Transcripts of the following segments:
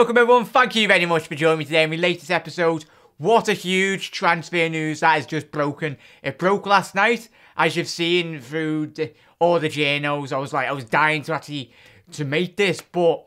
welcome everyone. Thank you very much for joining me today in my latest episode. What a huge transfer news that has just broken. It broke last night, as you've seen through all the journals. I was dying to make this, but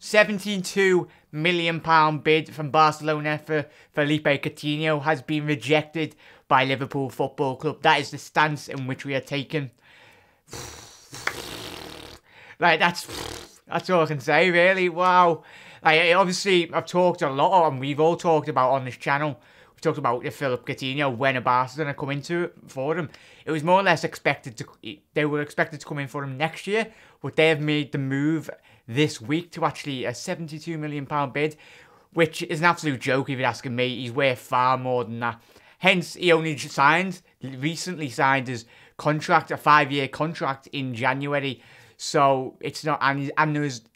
£72 million bid from Barcelona for Philippe Coutinho has been rejected by Liverpool Football Club. That is the stance in which we are taking. Like, that's all I can say, really. Wow. Like, obviously, I've talked a lot, and we've all talked about on this channel. We talked about Philippe Coutinho, when a Barcelona come into it for him. It was more or less expected to. They were expected to come in for him next year, but they have made the move this week to actually a £72 million bid, which is an absolute joke if you're asking me. He's worth far more than that. Hence, he only recently signed his contract, a 5-year contract in January. So it's not, and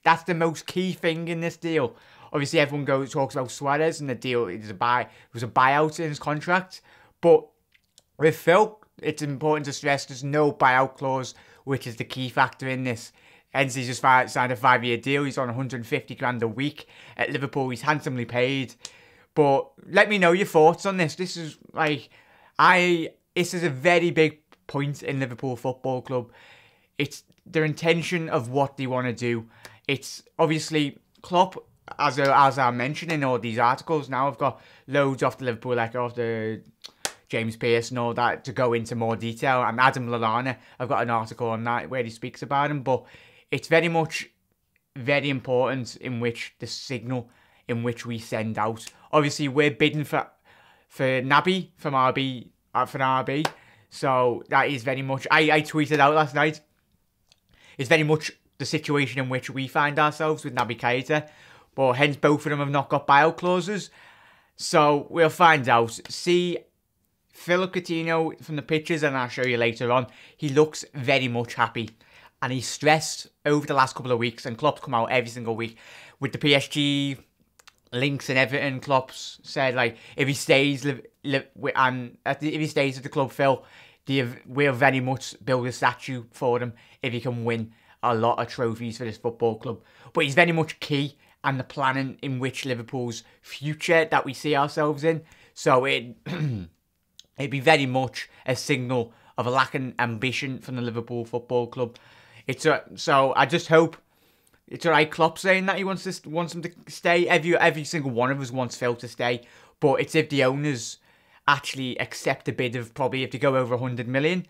that's the most key thing in this deal. Obviously, everyone talks about Suarez and the deal. It was a buyout in his contract, but with Phil, it's important to stress there's no buyout clause, which is the key factor in this. Hence, he's just signed a 5-year deal. He's on 150 grand a week at Liverpool. He's handsomely paid. But let me know your thoughts on this. This is this is a very big point in Liverpool Football Club. It's their intention of what they want to do. It's obviously Klopp, as I mentioned in all these articles. Now I've got loads off the Liverpool, like off the James Pearce and all that, to go into more detail. And Adam Lallana, I've got an article on that where he speaks about him. But it's very important in which the signal in which we send out. Obviously, we're bidding for Naby from RB. So that is very much. I tweeted out last night. It's very much the situation in which we find ourselves with Naby Keita. But hence, both of them have not got buyout clauses. So we'll find out. See Philippe Coutinho from the pictures, and I'll show you later on. He looks very much happy. And he's stressed over the last couple of weeks. And Klopp's come out every single week with the PSG links and everything. Klopp's said, like, if he stays if he stays at the club, Phil, we'll very much build a statue for him if he can win a lot of trophies for this football club. But he's very much key, and the planning in which Liverpool's future that we see ourselves in. So it'd be very much a signal of a lack of ambition from the Liverpool Football Club. So I just hope it's alright. Klopp saying that he wants him to stay. Every single one of us wants Phil to stay, but it's if the owners actually accept a bid of, probably if they go over 100 million,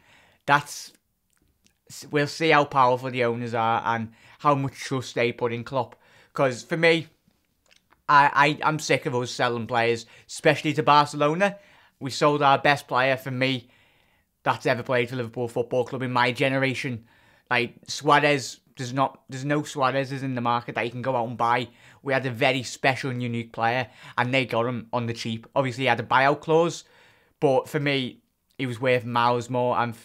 we'll see how powerful the owners are and how much trust they put in Klopp. Because for me, I'm sick of us selling players, especially to Barcelona. We sold our best player, for me, that's ever played for Liverpool Football Club in my generation. Like, Suarez, there's no Suarez's in the market that you can go out and buy. We had a very special and unique player, and they got him on the cheap. Obviously, he had a buyout clause, but for me, he was worth miles more, and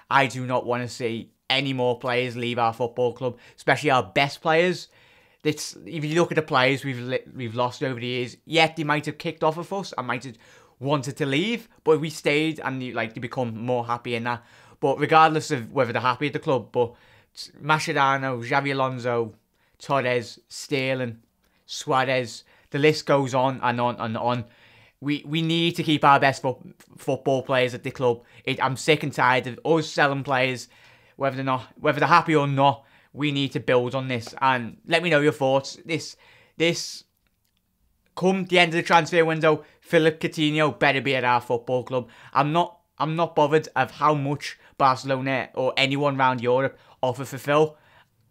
I do not want to see any more players leave our football club, especially our best players. If you look at the players we've lost over the years, yet they might have kicked off of us and might have wanted to leave, but we stayed and they become more happy in that. But regardless of whether they're happy at the club, but Mascherano, Xabi Alonso, Torres, Sterling, Suarez, the list goes on and on and on. We need to keep our best football players at the club. I'm sick and tired of us selling players, whether they're happy or not. We need to build on this, and let me know your thoughts. This come the end of the transfer window, Philippe Coutinho better be at our football club. I'm not bothered of how much Barcelona or anyone around Europe offer for Phil.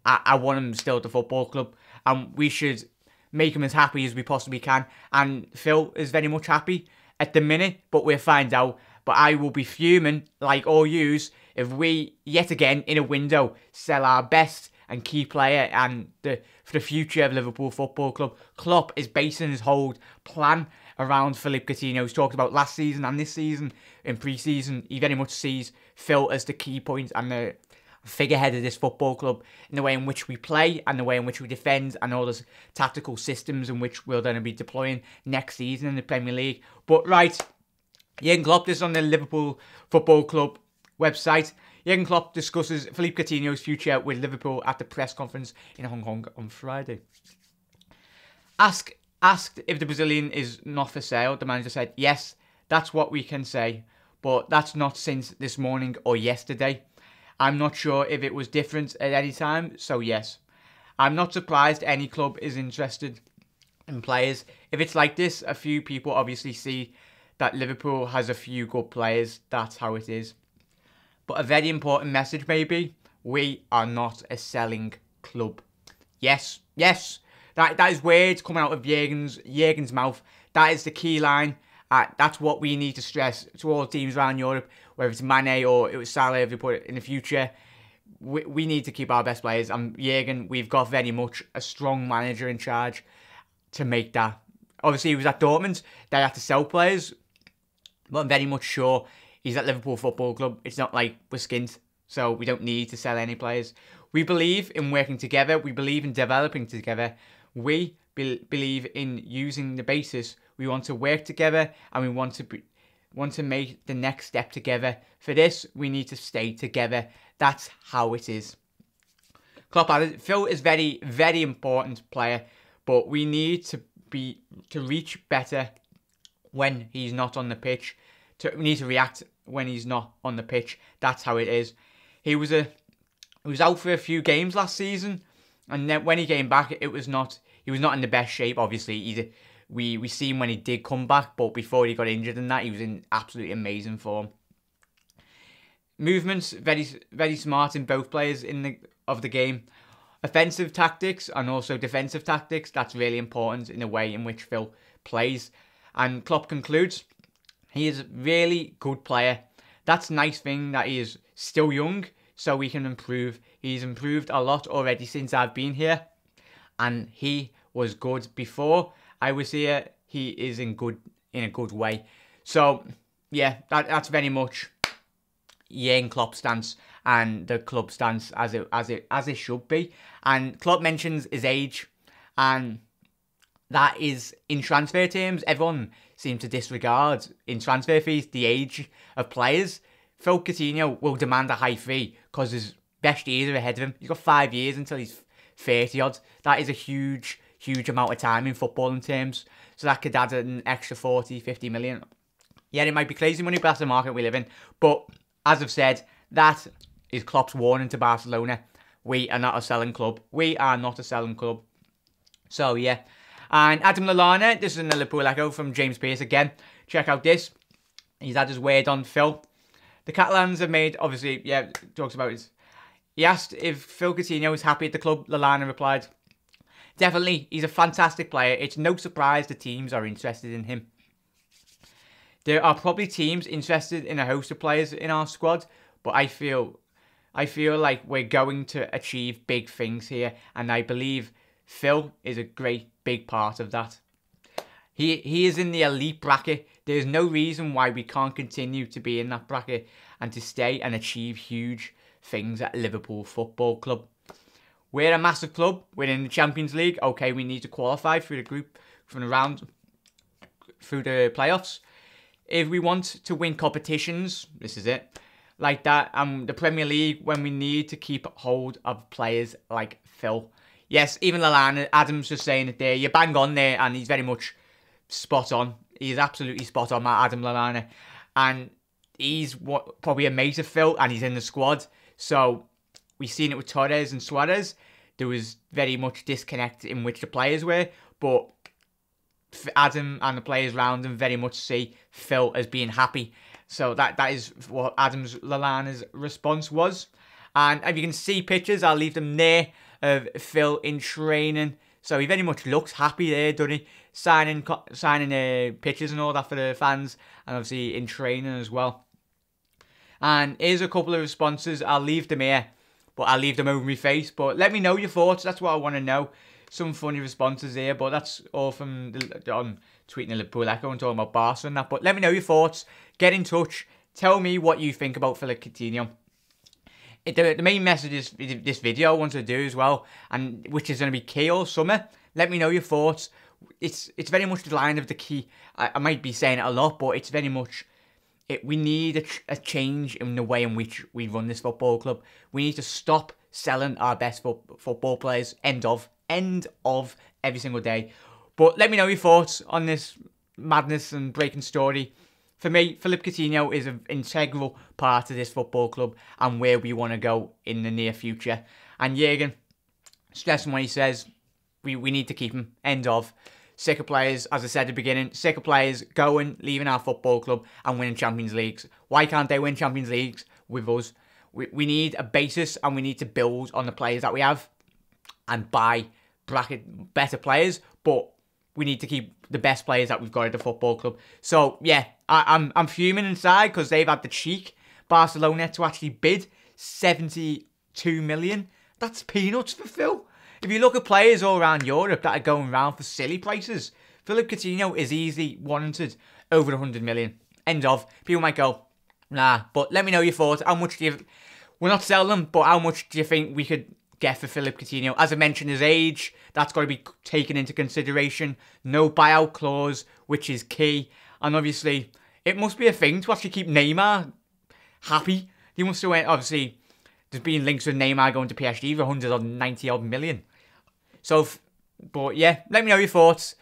I want him still at the football club, and we should make him as happy as we possibly can. And Phil is very much happy at the minute, but we'll find out. But I will be fuming, like all yous, if we, yet again, in a window, sell our best and key player and for the future of Liverpool Football Club. Klopp is basing his whole plan around Philippe Coutinho. He's talked about last season and this season, in pre-season. He very much sees Phil as the key point and the figurehead of this football club in the way in which we play and the way in which we defend and all those tactical systems in which we're going to be deploying next season in the Premier League. But right, Jürgen Klopp, this is on the Liverpool Football Club website. Jürgen Klopp discusses Philippe Coutinho's future with Liverpool at the press conference in Hong Kong on Friday. Ask Asked if the Brazilian is not for sale, the manager said, yes, that's what we can say, but that's not since this morning or yesterday. I'm not sure if it was different at any time, so yes. I'm not surprised any club is interested in players. If it's like this, a few people obviously see that Liverpool has a few good players. That's how it is. But a very important message maybe, we are not a selling club. Yes, yes. That is words coming out of Jürgen's mouth. That is the key line. That's what we need to stress to all teams around Europe, whether it's Mane or it was Salah, if you put it in the future. We need to keep our best players. And Jürgen, we've got very much a strong manager in charge to make that. Obviously, he was at Dortmund. They had to sell players. But I'm very much sure he's at Liverpool Football Club. It's not like we're skint, so we don't need to sell any players. We believe in working together. We believe in developing together. We believe in using the basis. We want to work together and we want to make the next step together. For this, we need to stay together. That's how it is. Klopp added, Phil is very, very important player, but we need to reach better when he's not on the pitch. We need to react when he's not on the pitch. That's how it is. He was out for a few games last season, and then when he came back, he was not in the best shape. Obviously, we seen when he did come back, but before he got injured and that, he was in absolutely amazing form. Movements, very, very smart in both players of the game. Offensive tactics and also defensive tactics, that's really important in the way in which Phil plays. And Klopp concludes, he is a really good player. That's a nice thing that he is still young, so we can improve. He's improved a lot already since I've been here. And he was good before I was here. He is in a good way. So, yeah, that's very much Jürgen Klopp's stance and the club stance as it should be. And Klopp mentions his age, and that is, in transfer terms, everyone seems to disregard in transfer fees the age of players. Phil Coutinho will demand a high fee because his best years are ahead of him. He's got 5 years until he's 30 odd. That is a huge amount of time in footballing terms. So that could add an extra 40, 50 million. Yeah, it might be crazy money, but that's the market we live in. But as I've said, that is Klopp's warning to Barcelona. We are not a selling club. We are not a selling club. So, yeah. And Adam Lallana, this is another Liverpool echo from James Pearce again. Check out this. He's had his word on Phil. The Catalans have made, obviously, yeah, talks about it. He asked if Phil Coutinho is happy at the club. Lallana replied, definitely, he's a fantastic player. It's no surprise the teams are interested in him. There are probably teams interested in a host of players in our squad, but I feel like we're going to achieve big things here, and I believe Phil is a great big part of that. He is in the elite bracket. There's no reason why we can't continue to be in that bracket and to stay and achieve huge things at Liverpool Football Club. We're a massive club. We're in the Champions League. Okay, we need to qualify through the group from the round through the playoffs. If we want to win competitions, this is it. Like that, the Premier League, when we need to keep hold of players like Phil. Yes, even Lallana, Adam's just saying it there. You're bang on there, and he's very much spot on. He's absolutely spot on, Adam Lallana. And he's probably a mate of Phil, and he's in the squad. So we've seen it with Torres and Suarez. There was very much disconnect in which the players were, but Adam and the players around him very much see Phil as being happy. So that is what Lallana's response was. And if you can see pictures, I'll leave them there of Phil in training. So he very much looks happy there, doesn't he? Signing pictures and all that for the fans, and obviously in training as well. And here's a couple of responses. I'll leave them here, but I'll leave them over my face. But let me know your thoughts. That's what I want to know. Some funny responses here, but that's all from on tweeting the Liverpool Echo and talking about Barca and that. But let me know your thoughts. Get in touch. Tell me what you think about Philippe Coutinho. The main message is this video I want to do as well, and which is going to be key all summer. Let me know your thoughts. It's very much the line of the key. I might be saying it a lot, but it's very much we need a change in the way in which we run this football club. We need to stop selling our best football players. End of every single day. But let me know your thoughts on this madness and breaking story. For me, Philippe Coutinho is an integral part of this football club and where we want to go in the near future. And Jürgen, stressing what he says, we need to keep him. End of. Sick of players, as I said at the beginning, sick of players going, leaving our football club and winning Champions Leagues. Why can't they win Champions Leagues with us? We need a basis and we need to build on the players that we have and buy better players, but we need to keep the best players that we've got at the football club. So, yeah, I'm fuming inside because they've had the cheek, Barcelona, to actually bid 72 million. That's peanuts for Phil. If you look at players all around Europe that are going around for silly prices, Philippe Coutinho is easily warranted over 100 million. End of. People might go, nah, but let me know your thoughts. How much do you... We're not selling them, but how much do you think we could get for Philippe Coutinho? As I mentioned, his age, that's got to be taken into consideration. No buyout clause, which is key. And obviously, it must be a thing to actually keep Neymar happy. He must have went, obviously, there's been links with Neymar going to PSG for 190 odd million. So, but yeah, let me know your thoughts.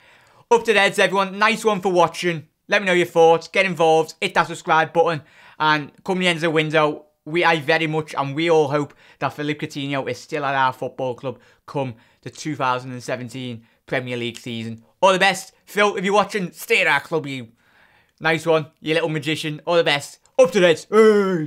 Up to the heads, everyone. Nice one for watching. Let me know your thoughts. Get involved. Hit that subscribe button. And come the end of the window, I very much, and we all hope that Philippe Coutinho is still at our football club come the 2017 Premier League season. All the best. Phil, if you're watching, stay at our club, you. Nice one. You little magician. All the best. Up to the heads. Hey.